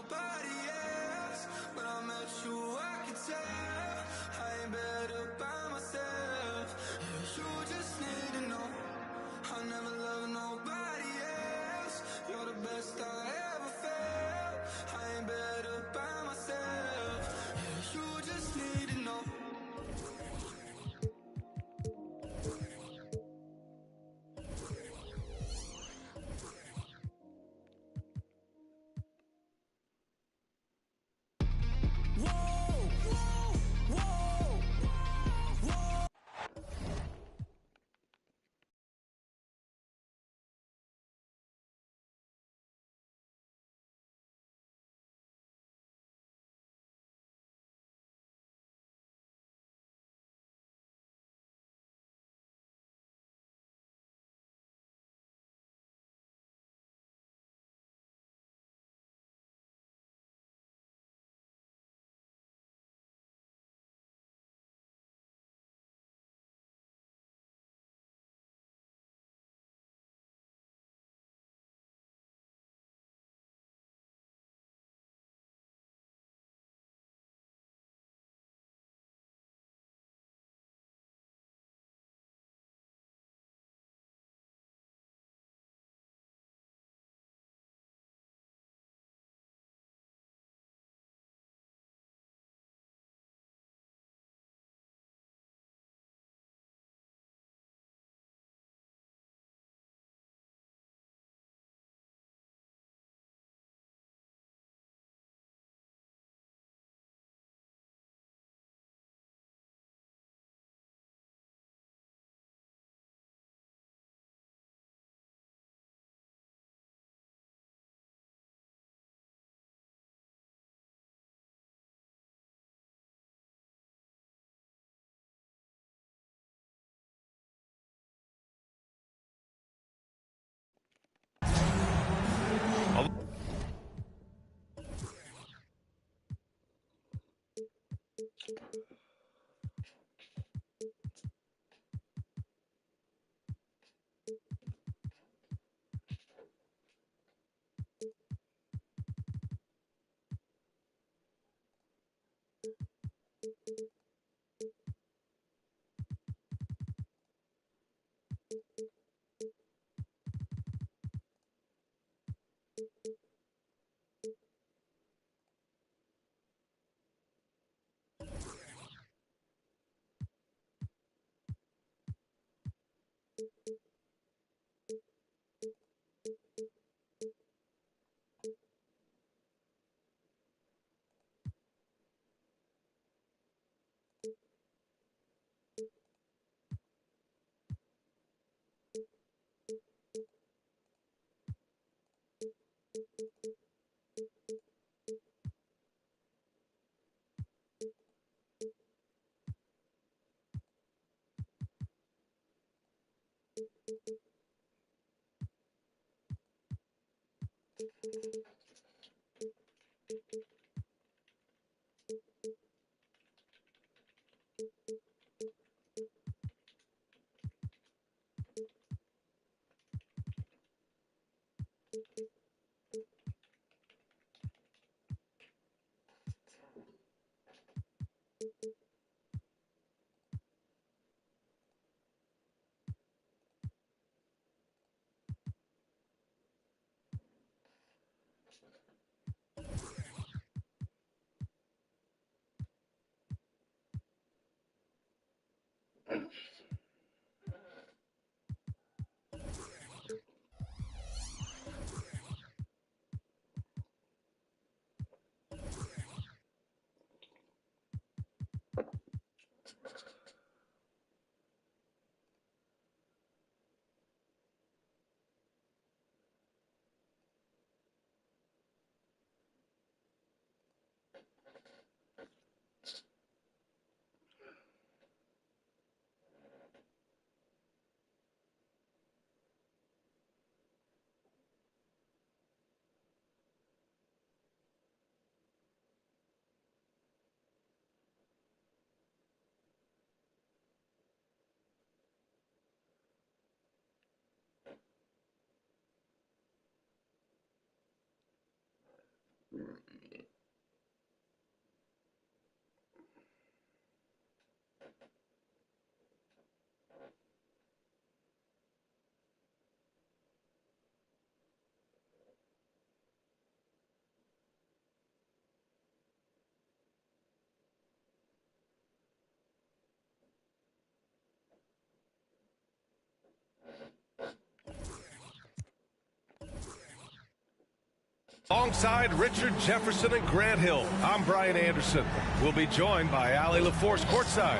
nobody else. When I met you, I could tell I ain't better by myself. Yeah, you just need to know I never loved nobody else. You're the best I ever felt. I ain't better by myself. Yeah, you just need to know. Alongside Richard Jefferson and Grant Hill, I'm Brian Anderson. We'll be joined by Allie LaForce courtside.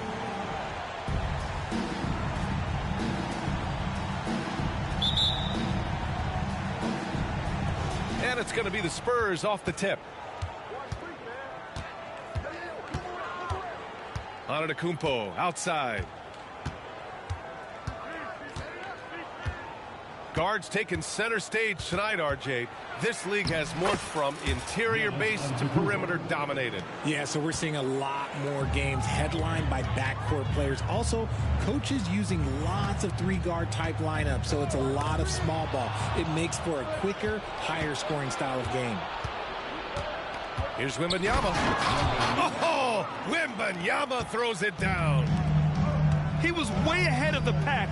And it's going to be the Spurs off the tip. Antetokounmpo outside. Guards taking center stage tonight, RJ. This league has morphed from interior base to perimeter dominated. Yeah, so we're seeing a lot more games headlined by backcourt players. Also, coaches using lots of three-guard type lineups, so it's a lot of small ball. It makes for a quicker, higher-scoring style of game. Here's Wembanyama. Oh, Wembanyama throws it down. He was way ahead of the pack.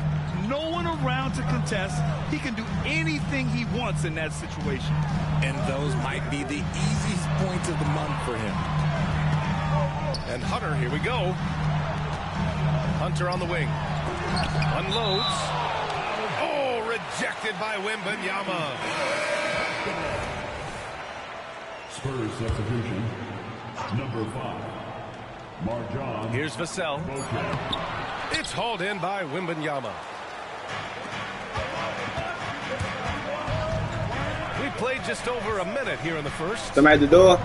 No one around to contest. He can do anything he wants in that situation. And those might be the easiest points of the month for him. And Hunter, here we go. Hunter on the wing. Unloads. Oh, rejected by Wembanyama. Spurs substitution, number 5, Marjon. Here's Vassell. It's hauled in by Wembanyama. We played just over a minute here in the first. Somebody at the door.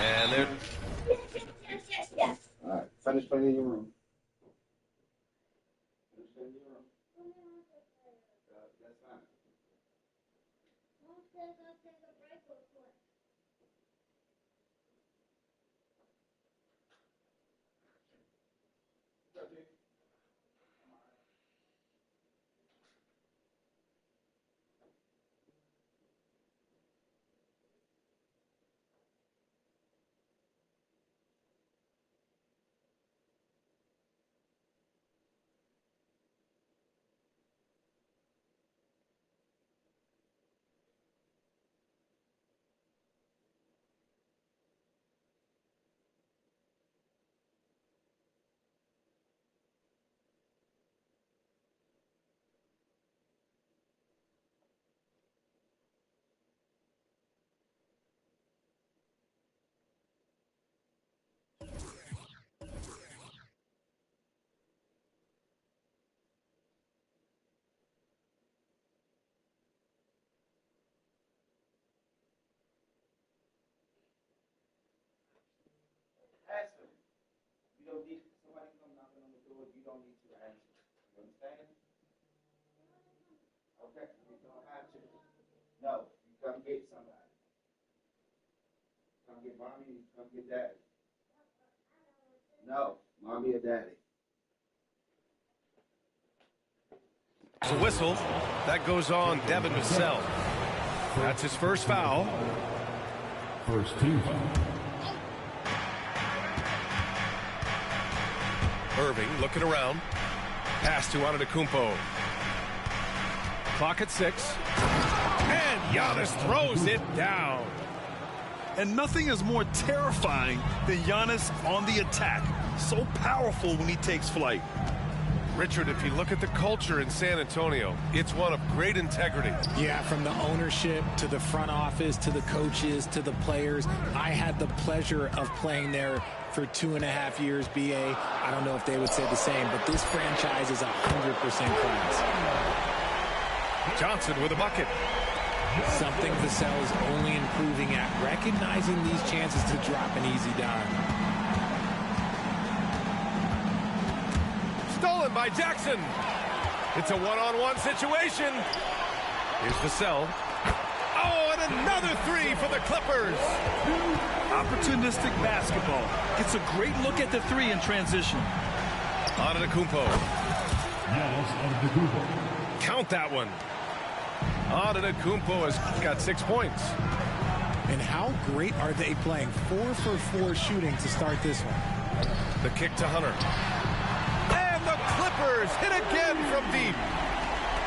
And they're... Yes. All right, finish playing in your room. That's fine. You don't need somebody come knocking on the door. You don't need to answer. You understand? Okay, you don't have to. No, you come get somebody. Come get mommy. Come get daddy. No, mommy or daddy. It's a whistle. That goes on Devin Vassell. That's his first foul. First team foul. Irving looking around. Pass to Antetokounmpo. Clock at 6. And Giannis throws it down. And nothing is more terrifying than Giannis on the attack. So powerful when he takes flight. Richard, if you look at the culture in San Antonio, it's one of great integrity. Yeah, from the ownership to the front office to the coaches to the players. I had the pleasure of playing there for 2.5 years, BA. I don't know if they would say the same, but this franchise is 100% class. Johnson with a bucket. Something Vassell is only improving at, recognizing these chances to drop an easy dime. Stolen by Jackson. It's a one-on-one situation. Here's Vassell. Oh, and another three for the Clippers. Opportunistic basketball. Gets a great look at the three in transition. Antetokounmpo. Giannis Antetokounmpo. Count that one. Antetokounmpo has got 6 points. And how great are they playing? 4 for 4 shooting to start this one. The kick to Hunter. And the Clippers hit again from deep.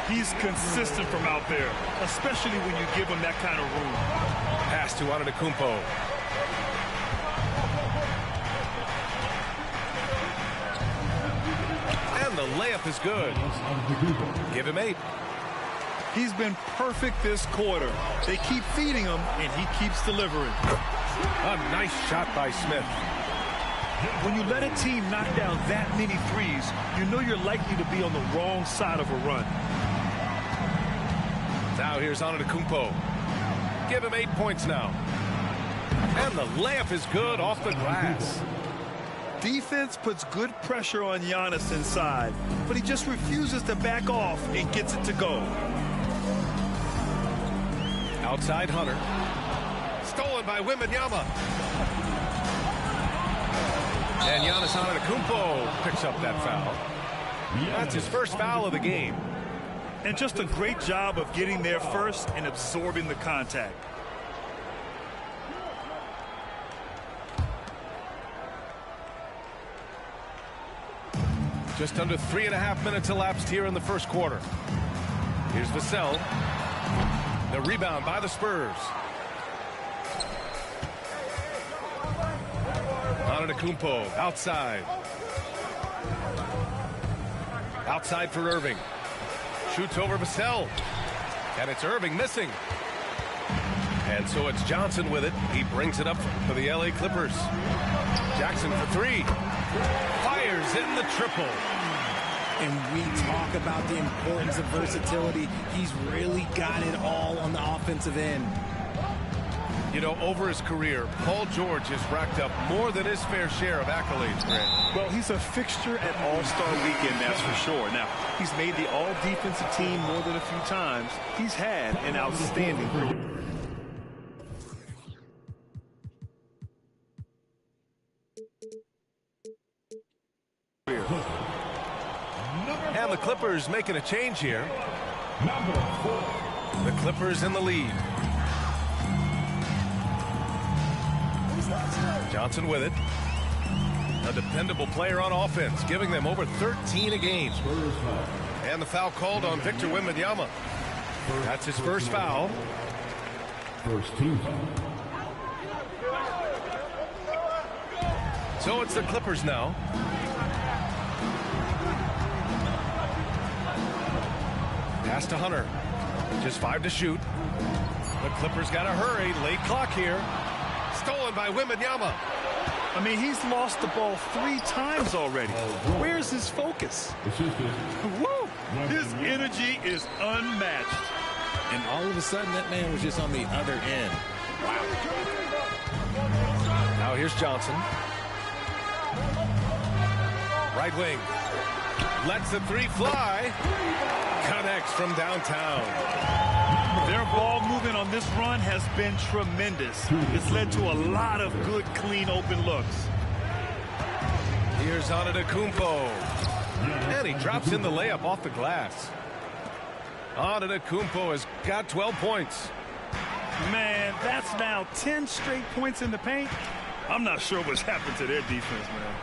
He's consistent from out there, especially when you give him that kind of room. Pass to Antetokounmpo. And the layup is good. Give him 8. He's been perfect this quarter. They keep feeding him, and he keeps delivering. A nice shot by Smith. When you let a team knock down that many threes, you know you're likely to be on the wrong side of a run. Now here's Antetokounmpo. Give him 8 points now. And the layup is good off the glass. Defense puts good pressure on Giannis inside, but he just refuses to back off and gets it to go. Outside Hunter. Stolen by Wembanyama. And Giannis Antetokounmpo picks up that foul. That's his first foul of the game. And just a great job of getting there first and absorbing the contact. Just under 3.5 minutes elapsed here in the first quarter. Here's Vassell. The rebound by the Spurs. Antetokounmpo outside. Outside for Irving. Shoots over Vassell. And it's Irving missing. And so it's Johnson with it. He brings it up for the LA Clippers. Jackson for three. Fires in the triple. And we talk about the importance of versatility. He's really got it all on the offensive end. You know, over his career, Paul George has racked up more than his fair share of accolades, Grant. Well, he's a fixture at All-Star Weekend, that's for sure. Now, he's made the All-Defensive Team more than a few times. He's had an outstanding career. And the Clippers making a change here. The Clippers in the lead. Johnson with it. A dependable player on offense, giving them over 13 a game. And the foul called on Victor Wembanyama. That's his first foul. First team foul. So it's the Clippers now. Pass to Hunter. Just 5 to shoot. The Clippers got to hurry. Late clock here. Stolen by Wembanyama. I mean, he's lost the ball 3 times already. Where's his focus? Woo! His energy is unmatched. And all of a sudden, that man was just on the other end. Wow. Now here's Johnson. Right wing. Lets the three fly. Connects from downtown. Their ball movement on this run has been tremendous. It's led to a lot of good, clean, open looks. Here's Antetokounmpo. And he drops in the layup off the glass. Antetokounmpo has got 12 points. Man, that's now 10 straight points in the paint. I'm not sure what's happened to their defense, man.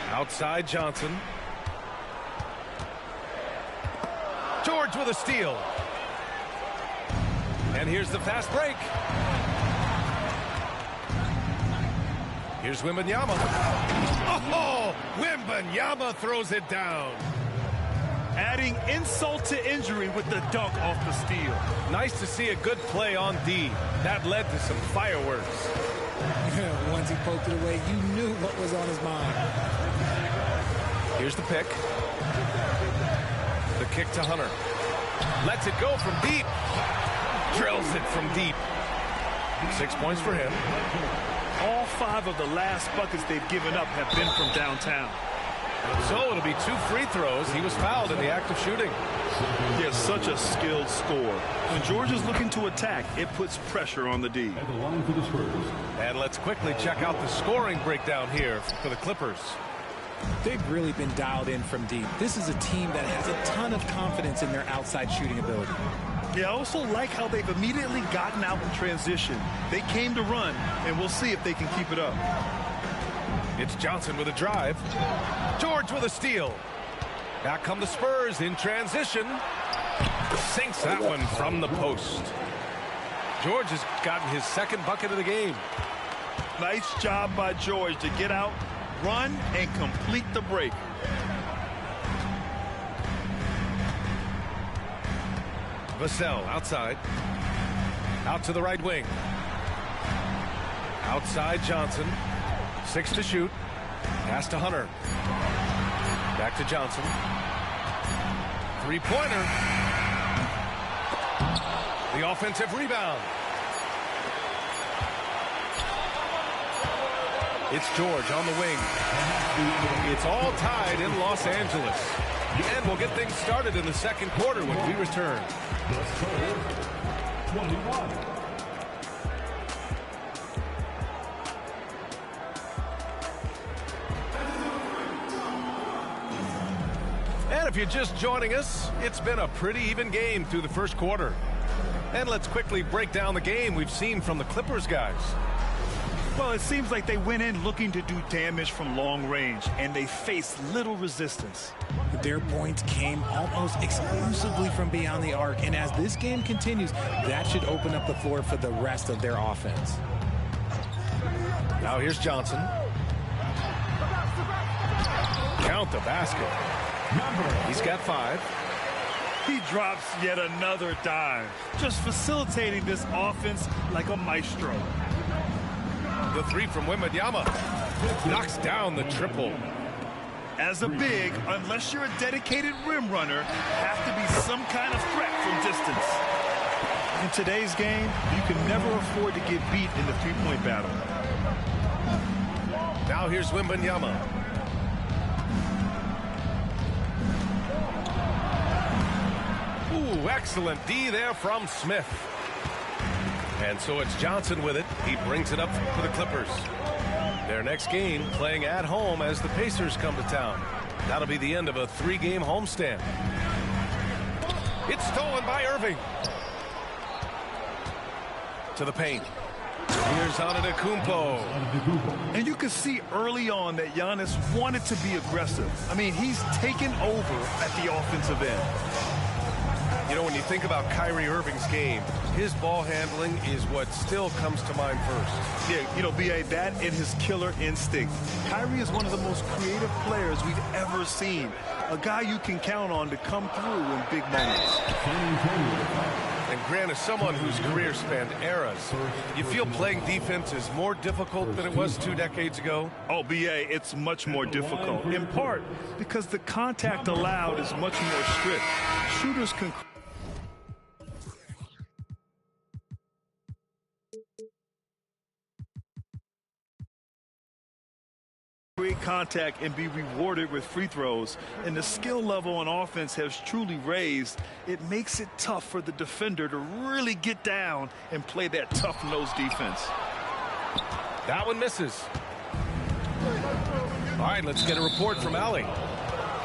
Outside Johnson. George with a steal. And here's the fast break. Here's Wembanyama. Oh, Wembanyama throws it down. Adding insult to injury with the dunk off the steal. Nice to see a good play on D. That led to some fireworks. Once he poked it away, you knew what was on his mind. Here's the pick. The kick to Hunter. Lets it go from deep. Drills it from deep. 6 points for him. All 5 of the last buckets they've given up have been from downtown. So it'll be 2 free throws. He was fouled in the act of shooting. He has such a skilled scorer. When George is looking to attack, it puts pressure on the D. At the line for the Spurs. And let's quickly check out the scoring breakdown here for the Clippers. They've really been dialed in from deep. This is a team that has a ton of confidence in their outside shooting ability. Yeah, I also like how they've immediately gotten out in transition. They came to run, and we'll see if they can keep it up. It's Johnson with a drive. George with a steal. Back come the Spurs in transition. Sinks that one from the post. George has gotten his 2nd bucket of the game. Nice job by George to get out, run, and complete the break. Vassell outside. Out to the right wing. Outside Johnson. 6 to shoot. Pass to Hunter. Back to Johnson. Three-pointer. The offensive rebound. It's George on the wing. It's all tied in Los Angeles. And we'll get things started in the second quarter when we return. And if you're just joining us, it's been a pretty even game through the first quarter. And let's quickly break down the game we've seen from the Clippers guys. Well, it seems like they went in looking to do damage from long range, and they faced little resistance. Their points came almost exclusively from beyond the arc, and as this game continues, that should open up the floor for the rest of their offense. Now here's Johnson. Count the basket. He's got 5. He drops yet another dime, just facilitating this offense like a maestro. The 3 from Wembanyama knocks down the triple. As a big, unless you're a dedicated rim runner, have to be some kind of threat from distance. In today's game, you can never afford to get beat in the three-point battle. Now here's Wembanyama. Ooh, excellent D there from Smith. And so it's Johnson with it. He brings it up for the Clippers. Their next game playing at home as the Pacers come to town. That'll be the end of a 3-game homestand. It's stolen by Irving. To the paint. Here's Antetokounmpo. And you can see early on that Giannis wanted to be aggressive. I mean, he's taken over at the offensive end. You know, when you think about Kyrie Irving's game, his ball handling is what still comes to mind first. Yeah, you know, B.A., that and his killer instinct. Kyrie is one of the most creative players we've ever seen. A guy you can count on to come through in big moments. And Grant, as someone whose career spanned eras, you feel playing defense is more difficult than it was 2 decades ago? Oh, B.A., it's much more difficult, in part because the contact allowed is much more strict. Shooters can... create contact and be rewarded with free throws, and the skill level on offense has truly raised. It makes it tough for the defender to really get down and play that tough-nosed defense. That one misses. All right, let's get a report from Allie.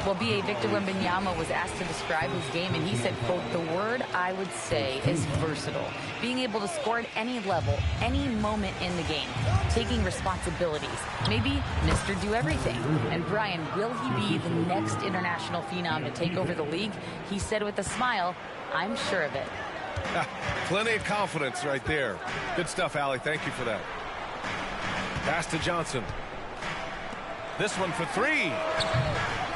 Well, B.A. Victor Wembanyama was asked to describe his game, and he said, quote, "The word I would say is versatile. Being able to score at any level, any moment in the game. Taking responsibilities. Maybe Mr. Do-Everything." And Brian, will he be the next international phenom to take over the league? He said with a smile, "I'm sure of it." Plenty of confidence right there. Good stuff, Allie. Thank you for that. Pass to Johnson. This one for 3.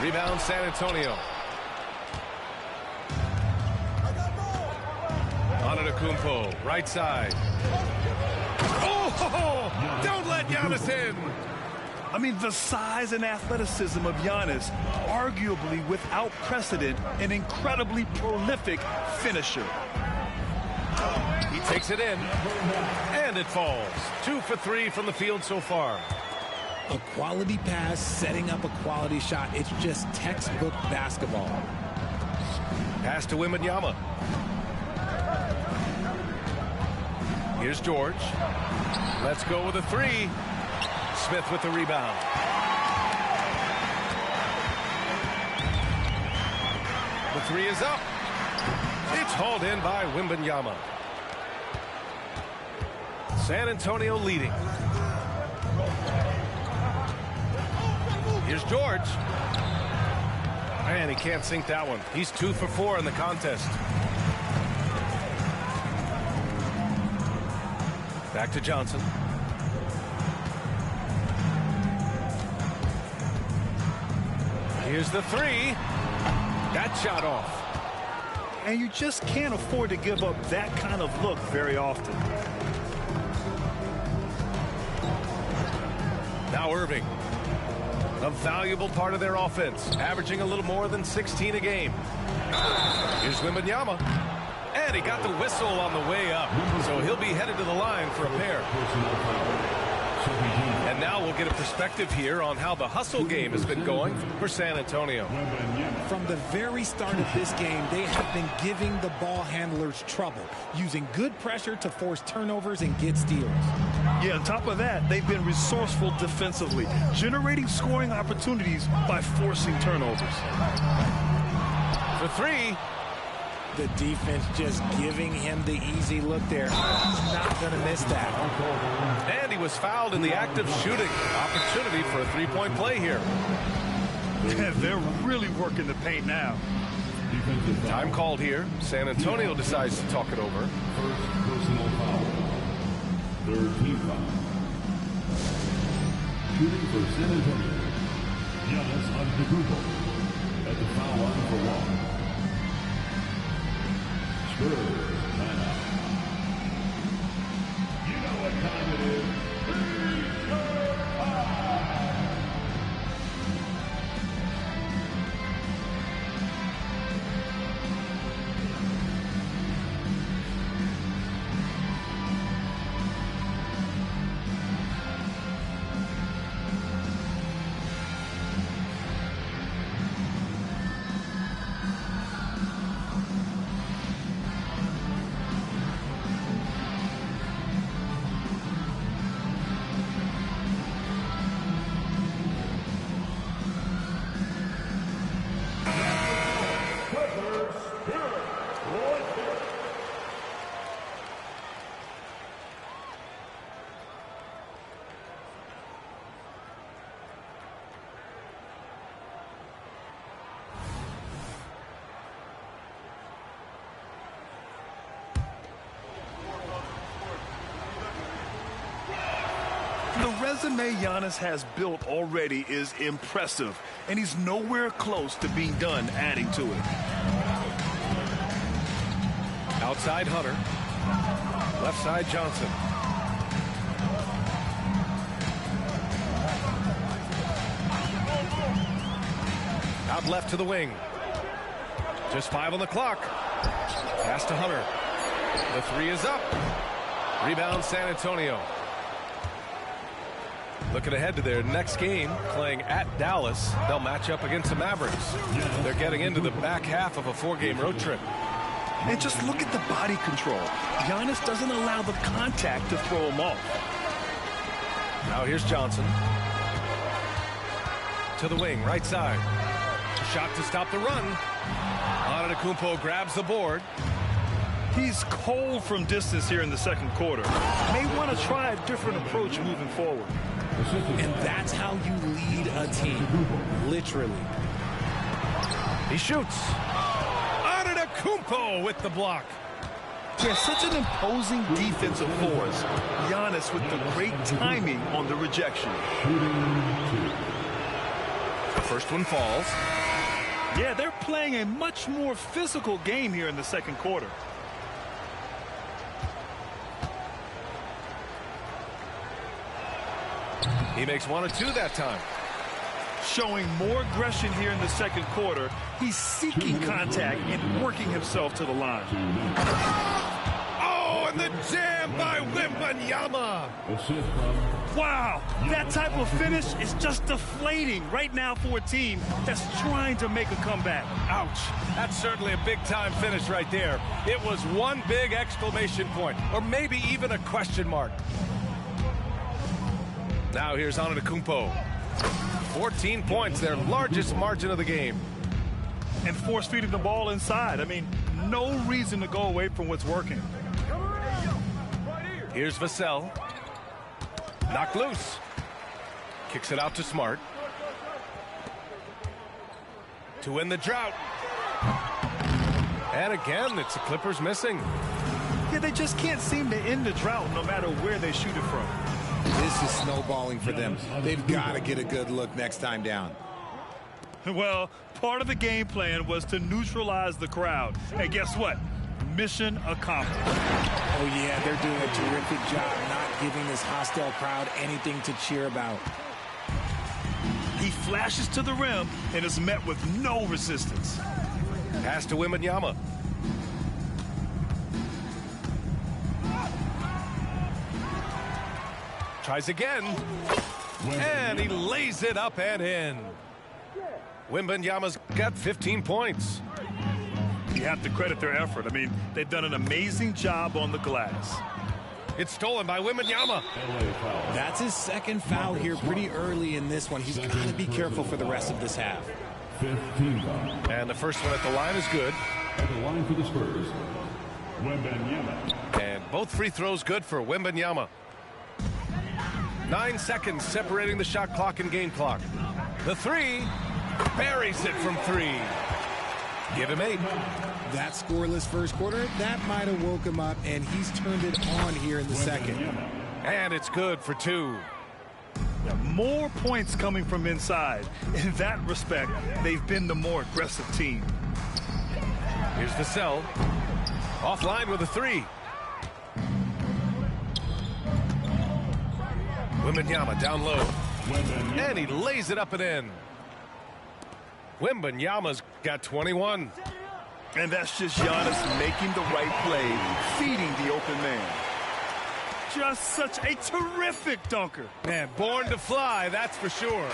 Rebound San Antonio. Antetokounmpo, right side. Oh, don't let Giannis in. I mean, the size and athleticism of Giannis, arguably without precedent, an incredibly prolific finisher. He takes it in, and it falls. 2 for 3 from the field so far. A quality pass, setting up a quality shot. It's just textbook basketball. Pass to Wembanyama. Here's George. Let's go with a 3. Smith with the rebound. The 3 is up. It's hauled in by Wembanyama. San Antonio leading. Here's George. Man, he can't sink that one. He's 2 for 4 in the contest. Back to Johnson. Here's the 3. That shot off. and you just can't afford to give up that kind of look very often. Now Irving, a valuable part of their offense, averaging a little more than 16 a game. Here's Wembanyama, and he got the whistle on the way up, so he'll be headed to the line for a pair. And now we'll get a perspective here on how the hustle game has been going for San Antonio. From the very start of this game, they have been giving the ball handlers trouble, using good pressure to force turnovers and get steals. Yeah, on top of that, they've been resourceful defensively, generating scoring opportunities by forcing turnovers. For three. The defense just giving him the easy look there. He's not going to miss that. And he was fouled in the act of shooting. Opportunity for a three-point play here. They're really working the paint now. Time called here. San Antonio decides to talk it over. First personal foul. Third team foul. Shooting for San Antonio. Giannis Antetokounmpo at the foul line for one. Spurs timeout. You know what time it is. The resume Giannis has built already is impressive, and he's nowhere close to being done adding to it. Outside Hunter. Left side Johnson. Out left to the wing. Just 5 on the clock. Pass to Hunter. The three is up. Rebound San Antonio. Looking ahead to their next game, playing at Dallas. They'll match up against the Mavericks. They're getting into the back half of a 4-game road trip. And just look at the body control. Giannis doesn't allow the contact to throw him off. Now here's Johnson. To the wing, right side. Shot to stop the run. Antetokounmpo grabs the board. He's cold from distance here in the second quarter. May want to try a different approach moving forward. And that's how you lead a team, literally. He shoots. Antetokounmpo with the block. Yeah, such an imposing defensive force. Giannis with the great timing on the rejection. The first one falls. Yeah, they're playing a much more physical game here in the second quarter. He makes 1 of 2 that time. Showing more aggression here in the second quarter. He's seeking contact and working himself to the line. Oh, and the jam by Wembanyama. Wow, that type of finish is just deflating right now for a team that's trying to make a comeback. Ouch. That's certainly a big-time finish right there. It was one big exclamation point, or maybe even a question mark. Now here's Antetokounmpo. 14 points, their largest margin of the game. And force feeding the ball inside. I mean, no reason to go away from what's working. Here's Vassell. Knocked loose. Kicks it out to Smart. To win the drought. And again, it's the Clippers missing. Yeah, they just can't seem to end the drought no matter where they shoot it from. This is snowballing for them. They've got to get a good look next time down. Well, part of the game plan was to neutralize the crowd. And guess what? Mission accomplished. Oh, yeah, they're doing a terrific job not giving this hostile crowd anything to cheer about. He flashes to the rim and is met with no resistance. Pass to Wembanyama. Tries again. And he lays it up and in. Wembanyama's got 15 points. You have to credit their effort. I mean, they've done an amazing job on the glass. It's stolen by Wembanyama. That's his second foul here pretty early in this one. He's got to be careful for the rest of this half. 15 foul. And the first one at the line is good. At the line for the Spurs, Wembanyama. And both free throws good for Wembanyama. 9 seconds separating the shot clock and game clock. The three, buries it from 3. Give him 8. That scoreless first quarter, that might have woke him up, and he's turned it on here in the second. And it's good for 2. More points coming from inside. In that respect, they've been the more aggressive team. Here's Vassell. Offline with a 3. Wembanyama down low. And he lays it up and in. Wembanyama's got 21. And that's just Giannis making the right play, feeding the open man. Just such a terrific dunker. Man, born to fly, that's for sure.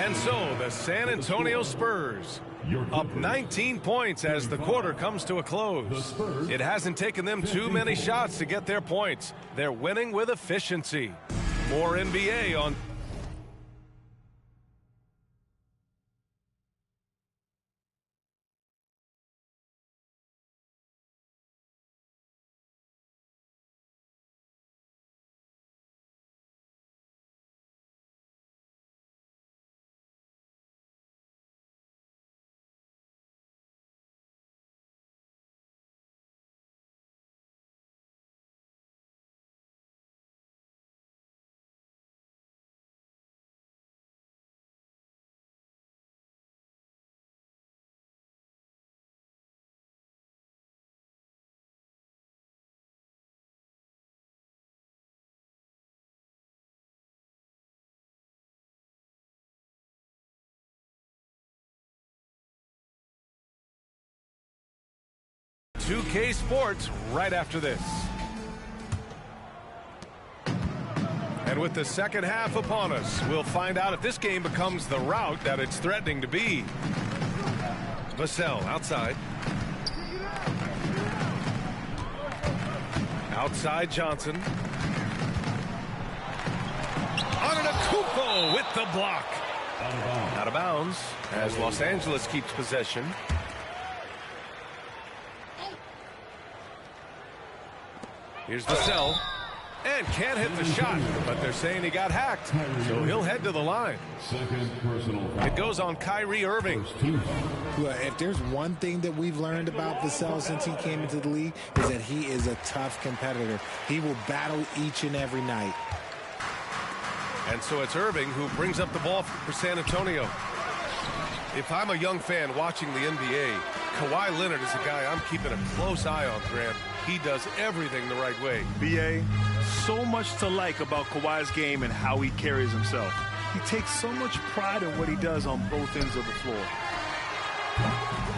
And so the San Antonio Spurs up 19 points as the quarter comes to a close. It hasn't taken them too many shots to get their points. They're winning with efficiency. More NBA on K Sports right after this. And with the second half upon us, we'll find out if this game becomes the rout that it's threatening to be. Vassell outside. Outside Johnson. Antetokounmpo with the block. Out of bounds as Los Angeles keeps possession. Here's Vassell. And can't hit the shot, but they're saying he got hacked, so he'll head to the line. It goes on Kyrie Irving. Well, if there's one thing that we've learned about Vassell since he came into the league, is that he is a tough competitor. He will battle each and every night. And so it's Irving who brings up the ball for San Antonio. If I'm a young fan watching the NBA, Kawhi Leonard is a guy I'm keeping a close eye on, Grant. He does everything the right way. B.A., so much to like about Kawhi's game and how he carries himself. He takes so much pride in what he does on both ends of the floor.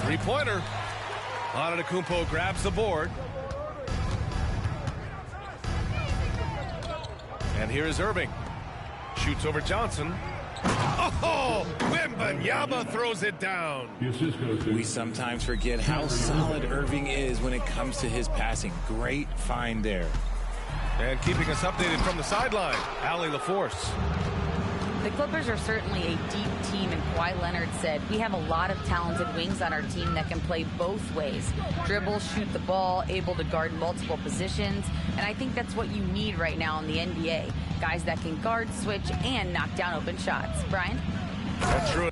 Three-pointer. Antetokounmpo grabs the board. And here is Irving. Shoots over Johnson. Oh, Wembanyama throws it down. We sometimes forget how solid Irving is when it comes to his passing. Great find there. And keeping us updated from the sideline, Allie LaForce. The Clippers are certainly a deep team, and Kawhi Leonard said, we have a lot of talented wings on our team that can play both ways. Dribble, shoot the ball, able to guard multiple positions, and I think that's what you need right now in the NBA. Guys that can guard, switch, and knock down open shots. Brian? That's true.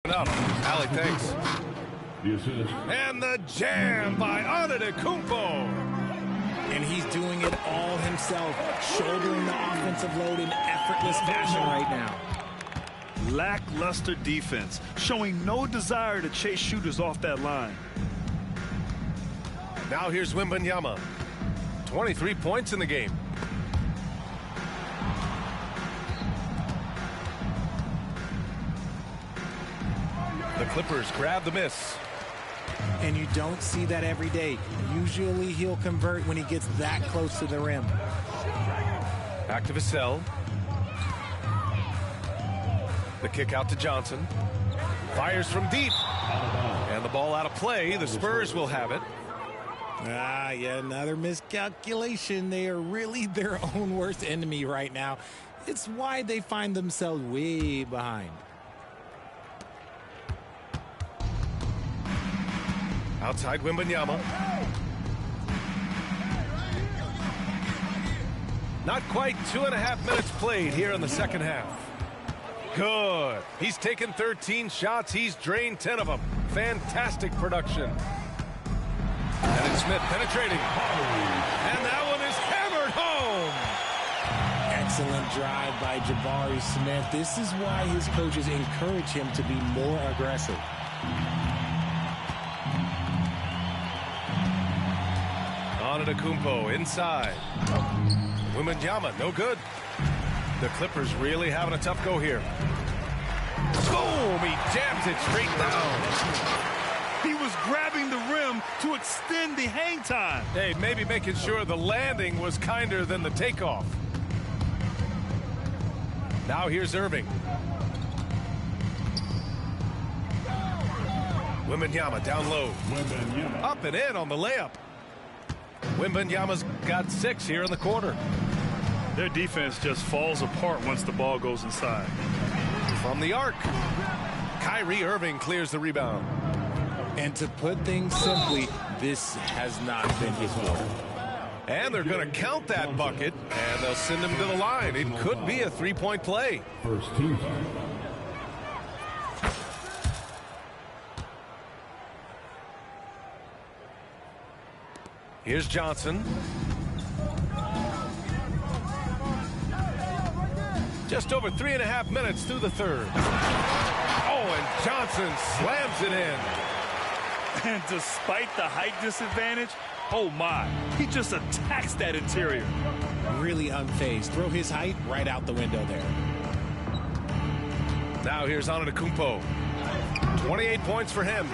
Up. Alec, thanks. The assist. And the jam by Antetokounmpo. And he's doing it all himself, shouldering the offensive load in effortless fashion right now. Lackluster defense, showing no desire to chase shooters off that line. Now here's Wembanyama. 23 points in the game. The Clippers grab the miss. And you don't see that every day. Usually he'll convert when he gets that close to the rim. Back to Vassell. The kick out to Johnson. Fires from deep. And the ball out of play. The Spurs will have it. Yeah, another miscalculation. They are really their own worst enemy right now. It's why they find themselves way behind. Outside Wembanyama. Not quite 2.5 minutes played here in the second half. Good. He's taken 13 shots. He's drained 10 of them. Fantastic production. And it's Smith penetrating. And that one is hammered home. Excellent drive by Jabari Smith. This is why his coaches encourage him to be more aggressive. Antetokounmpo inside. Wembanyama, no good. The Clippers really having a tough go here. Boom! He jams it straight down. He was grabbing the rim to extend the hang time. Hey, maybe making sure the landing was kinder than the takeoff. Now here's Irving. Wembanyama down low. Up and in on the layup. Wembanyama's got 6 here in the quarter. Their defense just falls apart once the ball goes inside. From the arc, Kyrie Irving clears the rebound. And to put things simply, this has not been his quarter. And they're going to count that bucket, and they'll send him to the line. It could be a 3-point play. First team. Here's Johnson. Just over 3.5 minutes through the third. Oh, and Johnson slams it in. And despite the height disadvantage, oh my, he just attacks that interior. Really unfazed. Throw his height right out the window there. Now here's Antetokounmpo. 28 points for him.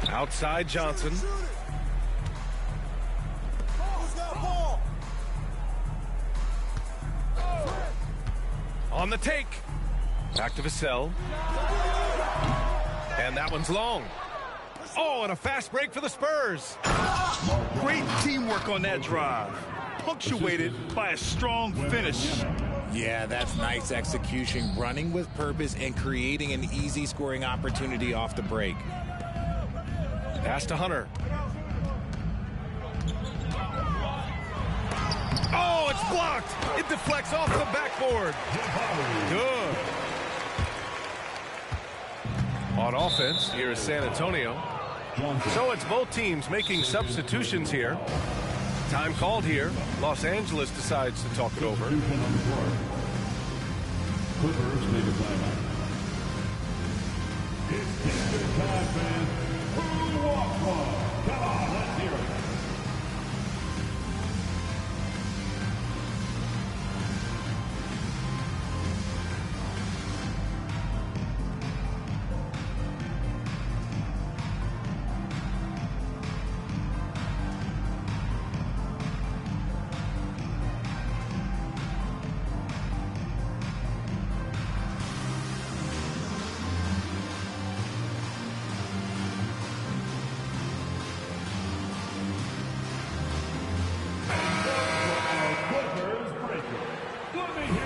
Outside Johnson. On the take. Back to Vassell. And that one's long. Oh, and a fast break for the Spurs. Great teamwork on that drive. Punctuated by a strong finish. Yeah, that's nice execution. Running with purpose and creating an easy scoring opportunity off the break. Pass to Hunter. Oh, it's blocked. It deflects off the backboard. Good. On offense, here is San Antonio. So it's both teams making substitutions here. Time called here. Los Angeles decides to talk it over. Clippers take a timeout. It's game time, fans. Who walks on? Come on, let's hear it.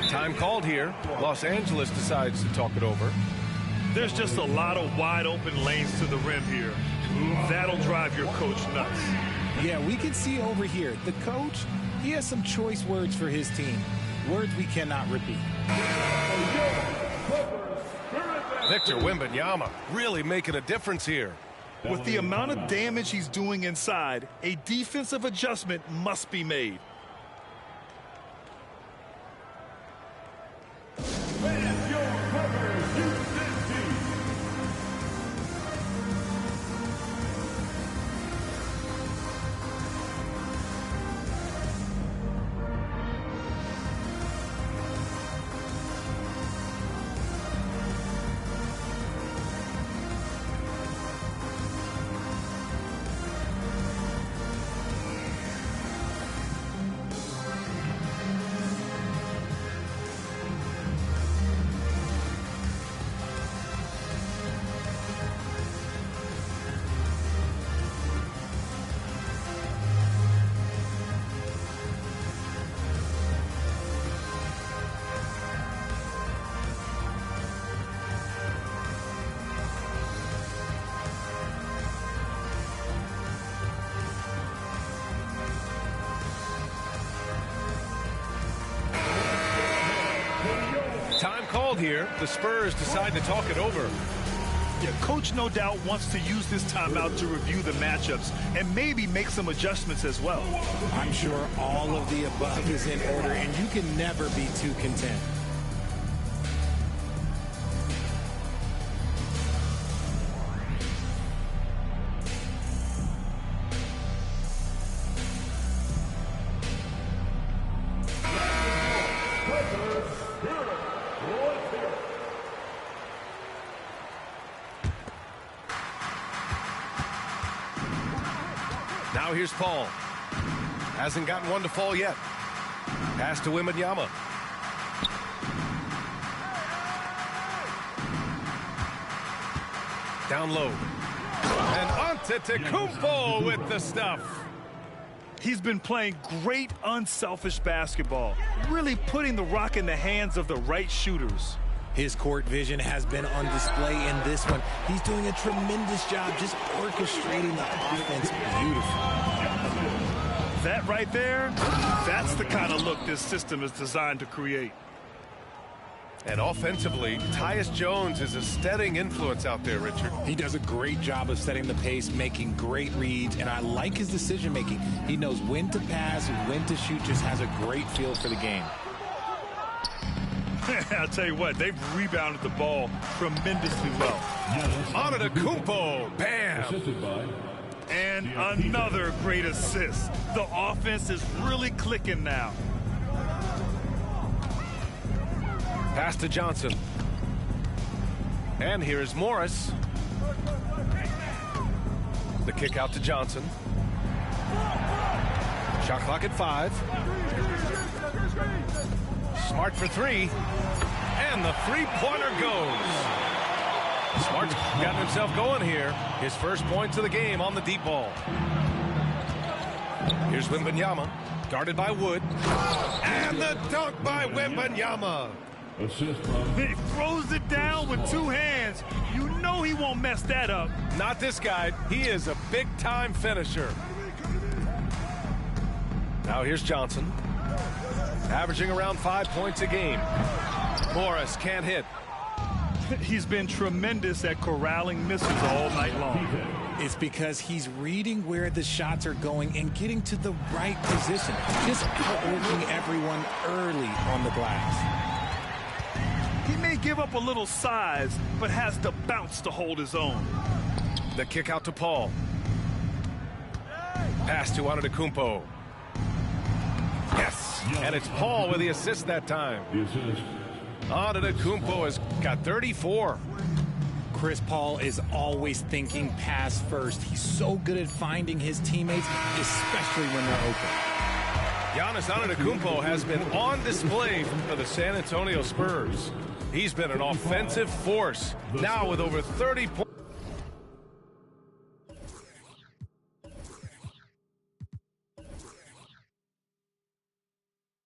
Time called here. Los Angeles decides to talk it over. There's just a lot of wide open lanes to the rim here. That'll drive your coach nuts. Yeah, we can see over here. The coach, he has some choice words for his team. Words we cannot repeat. Victor Wembanyama really making a difference here. With the amount of damage he's doing inside, a defensive adjustment must be made. Time called here. The Spurs decide to talk it over. Yeah, coach no doubt wants to use this timeout to review the matchups and maybe make some adjustments as well. I'm sure all of the above is in order, and you can never be too content. Now here's Paul. Hasn't gotten one to fall yet. Pass to Wembanyama. Down low. And Antetokounmpo with the stuff. He's been playing great unselfish basketball, really putting the rock in the hands of the right shooters. His court vision has been on display in this one. He's doing a tremendous job just orchestrating the offense beautifully. That right there, that's the kind of look this system is designed to create. And offensively, Tyus Jones is a steadying influence out there, Richard. He does a great job of setting the pace, making great reads, and I like his decision making. He knows when to pass, when to shoot, just has a great feel for the game. I'll tell you what, they've rebounded the ball tremendously well. Antetokounmpo, bam! And another great assist. The offense is really clicking now. Pass to Johnson. And here's Morris. The kick out to Johnson. Shot clock at 5. Smart for 3. And the three-pointer goes. Smart's gotten himself going here. His first points of the game on the deep ball. Here's Wembanyama, guarded by Wood. And the dunk by Wembanyama. He throws it down with 2 hands. You know he won't mess that up. Not this guy. He is a big-time finisher. Now here's Johnson, averaging around 5 points a game. Morris can't hit. He's been tremendous at corralling misses all night long. It's because he's reading where the shots are going and getting to the right position. Just outworking everyone early on the glass. He may give up a little size, but has the bounce to hold his own. The kick out to Paul. Pass to Antetokounmpo. Yes, and it's Paul with the assist that time. Antetokounmpo has got 34. Chris Paul is always thinking pass first. He's so good at finding his teammates, especially when they're open. Giannis Antetokounmpo has been on display for the San Antonio Spurs. He's been an offensive force, now with over 30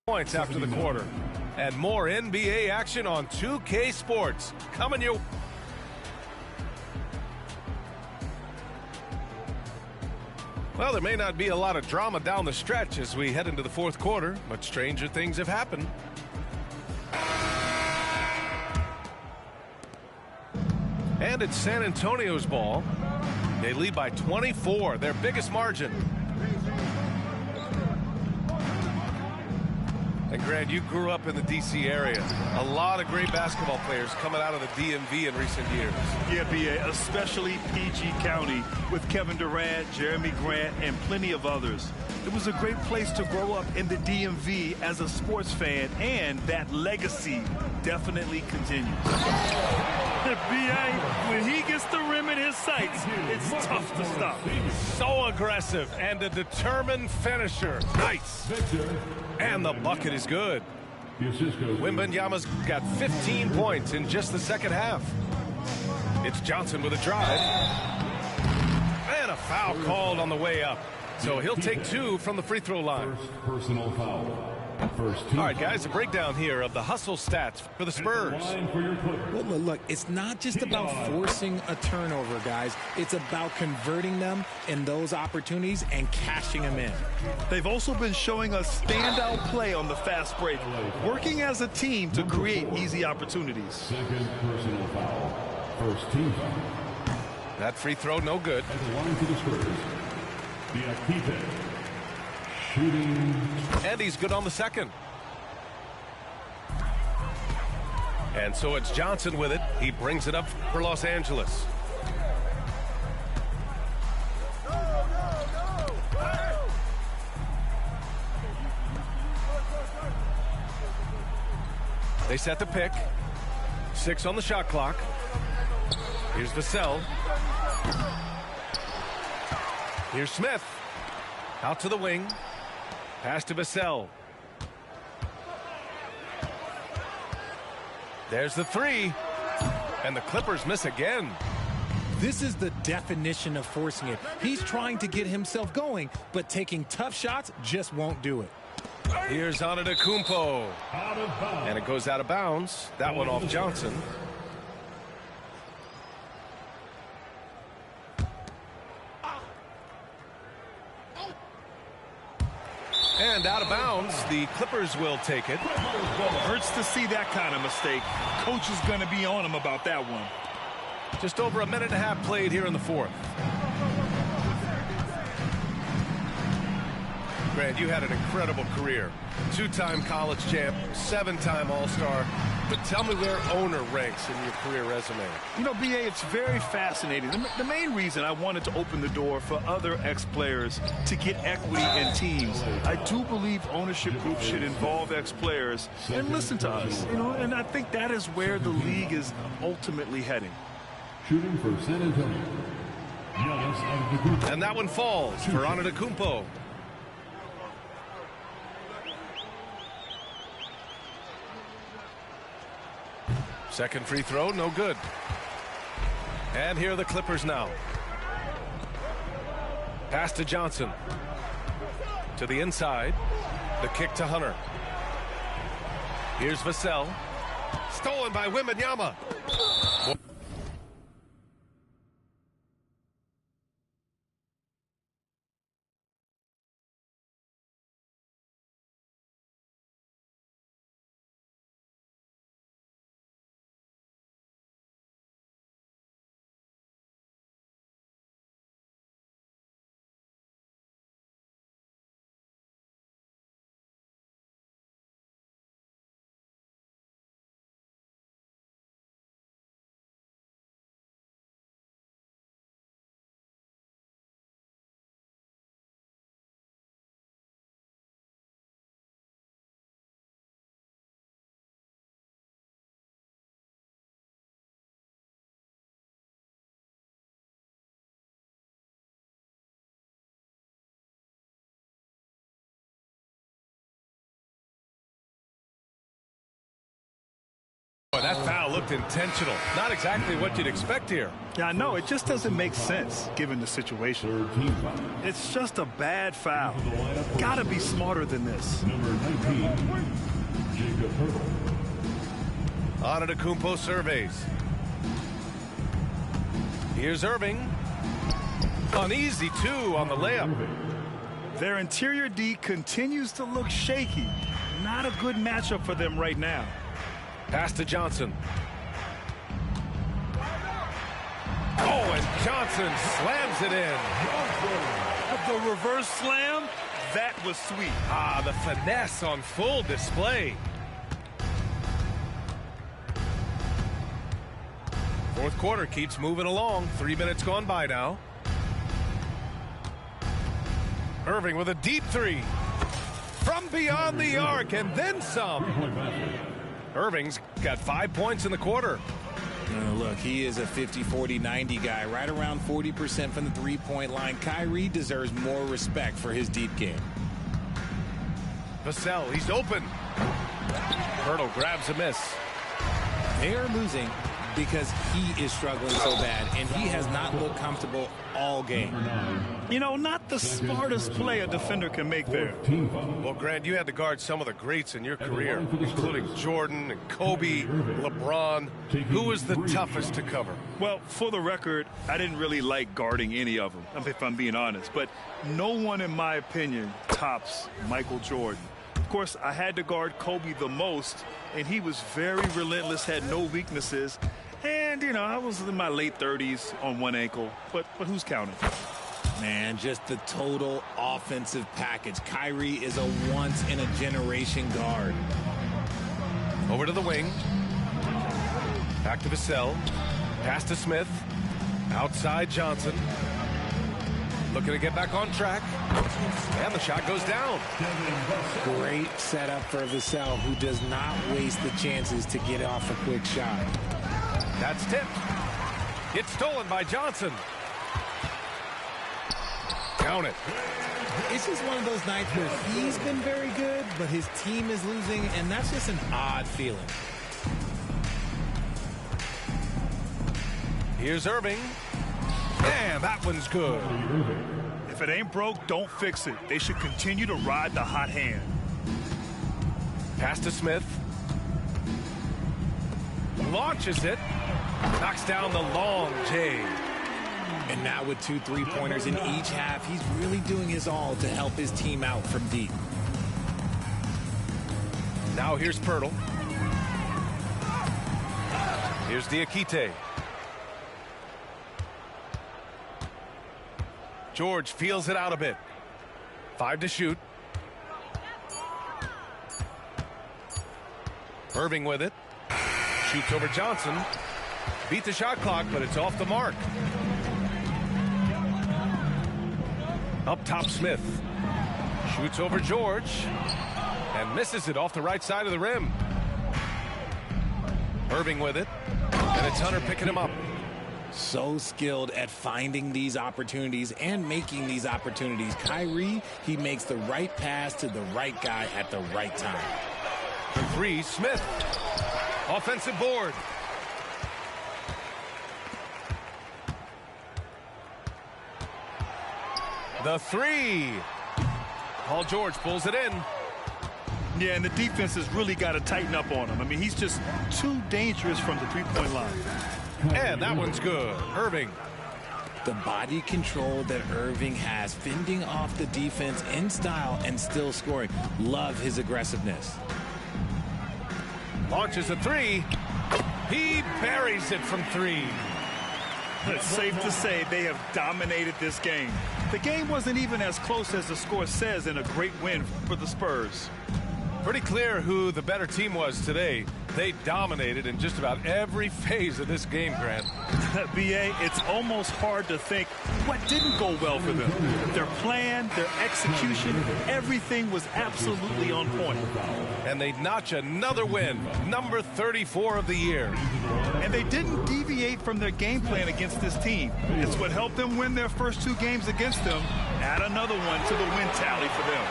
points after the quarter. And more NBA action on 2K Sports coming your way. Well, there may not be a lot of drama down the stretch as we head into the fourth quarter, but stranger things have happened. And it's San Antonio's ball. They lead by 24, their biggest margin. And Grant, you grew up in the D.C. area. A lot of great basketball players coming out of the DMV in recent years. Yeah, B.A., especially PG County with Kevin Durant, Jeremy Grant, and plenty of others. It was a great place to grow up in the DMV as a sports fan, and that legacy definitely continues. B.A., when he gets the rim in his sights, it's tough to stop. So aggressive and a determined finisher. Nice. And the bucket is good. Wembanyama's got 15 points in just the second half. It's Johnson with a drive. And a foul called on the way up. So he'll take 2 from the free throw line. First personal foul. All right, guys, a breakdown here of the hustle stats for the Spurs. Well, look, it's not just about forcing a turnover, guys. It's about converting them in those opportunities and cashing them in. They've also been showing us standout play on the fast break, working as a team to create easy opportunities. Second personal foul. First team foul. That free throw, no good. At the line for the Spurs, Diakite. Shooting. And he's good on the second. And so it's Johnson with it. He brings it up for Los Angeles. They set the pick. 6 on the shot clock. Here's Vassell. Here's Smith. Out to the wing. Pass to Vassell. There's the 3. And the Clippers miss again. This is the definition of forcing it. He's trying to get himself going, but taking tough shots just won't do it. Here's Antetokounmpo. And it goes out of bounds. That one off Johnson. And out of bounds, the Clippers will take it. Hurts to see that kind of mistake. Coach is going to be on him about that one. Just over a minute and a half played here in the fourth. Grant, you had an incredible career. 2-time college champ, 7-time All-Star. But tell me where owner ranks in your career resume. You know, B.A., it's very fascinating. The main reason I wanted to open the door for other ex-players to get equity in teams, I do believe ownership groups should involve ex-players and listen to us. You know, and I think that is where the league is ultimately heading. Shooting for San Antonio. And that one falls for Antetokounmpo. Second free throw, no good. And here are the Clippers now. Pass to Johnson. To the inside. The kick to Hunter. Here's Vassell. Stolen by Wembanyama. Boy, that foul looked intentional. Not exactly what you'd expect here. Yeah, I know. It just doesn't make sense given the situation. It's just a bad foul. Got to be smarter than this. Number 19, Jacob Hurdle. Antetokounmpo surveys. Here's Irving. Uneasy, too, on the layup. Their interior D continues to look shaky. Not a good matchup for them right now. Pass to Johnson. Johnson slams it in. The reverse slam, that was sweet. Ah, the finesse on full display. Fourth quarter keeps moving along. 3 minutes gone by now. Irving with a deep three. From beyond the arc and then some. Irving's got 5 points in the quarter. Look, he is a 50-40-90 guy, right around 40% from the three-point line. Kyrie deserves more respect for his deep game. Vassell, he's open. Hurdle grabs a miss. They are losing because he is struggling so bad, and he has not looked comfortable all game. You know, not the smartest play a defender can make there. Well, Grant, you had to guard some of the greats in your career, including Jordan and Kobe, LeBron. Who was the toughest to cover? Well, for the record, I didn't really like guarding any of them, if I'm being honest. But no one, in my opinion, tops Michael Jordan. Of course, I had to guard Kobe the most, and he was very relentless, had no weaknesses. And, you know, I was in my late 30s on one ankle, but who's counting? Man, just the total offensive package. Kyrie is a once-in-a-generation guard. Over to the wing. Back to Vassell. Pass to Smith. Outside Johnson. Looking to get back on track. And the shot goes down. Great setup for Vassell, who does not waste the chances to get off a quick shot. That's tipped. It's stolen by Johnson. Count it. It's just one of those nights where he's been very good, but his team is losing, and that's just an odd feeling. Here's Irving. Man, that one's good. If it ain't broke, don't fix it. They should continue to ride the hot hand. Pass to Smith. Launches it. Knocks down the long J. And now with 2 3-pointers in each half, he's really doing his all to help his team out from deep. Now here's Pirtle. Here's Diakite. George feels it out a bit. 5 to shoot. Irving with it. Shoots over Johnson. Beat the shot clock, but it's off the mark. Up top, Smith. Shoots over George. And misses it off the right side of the rim. Irving with it. And it's Hunter picking him up. So skilled at finding these opportunities and making these opportunities. Kyrie, he makes the right pass to the right guy at the right time. For 3, Smith. Offensive board. The 3. Paul George pulls it in. Yeah, and the defense has really got to tighten up on him. I mean, he's just too dangerous from the three-point line. And that one's good. Irving. The body control that Irving has, fending off the defense in style and still scoring. Love his aggressiveness. Launches a 3. He buries it from 3. It's safe to say they have dominated this game. The game wasn't even as close as the score says in a great win for the Spurs. Pretty clear who the better team was today. They dominated in just about every phase of this game, Grant. B.A., it's almost hard to think what didn't go well for them. Their plan, their execution, everything was absolutely on point. And they notch another win, number 34 of the year. And they didn't deviate from their game plan against this team. It's what helped them win their first 2 games against them. Add another one to the win tally for them.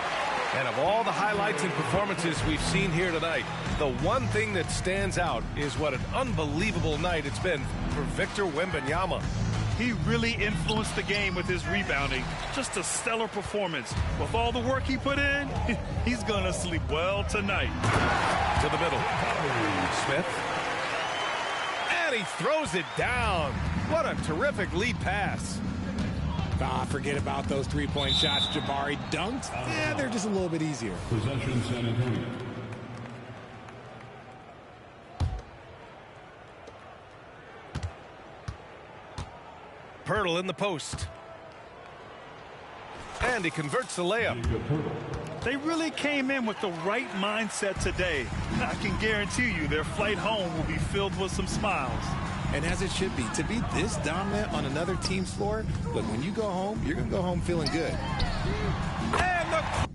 And of all the highlights and performances we've seen here tonight, the one thing that stands out is what an unbelievable night it's been for Victor Wembanyama. He really influenced the game with his rebounding. Just a stellar performance. With all the work he put in, he's going to sleep well tonight. To the middle. Smith. And he throws it down. What a terrific lead pass. Forget about those 3-point shots. Jabari dunked. Yeah, they're just a little bit easier. Possession San Antonio. Pirtle. Pirtle in the post. And he converts the layup. They really came in with the right mindset today. I can guarantee you their flight home will be filled with some smiles. And as it should be. To be this dominant on another team's floor, look, when you go home, you're going to go home feeling good. And the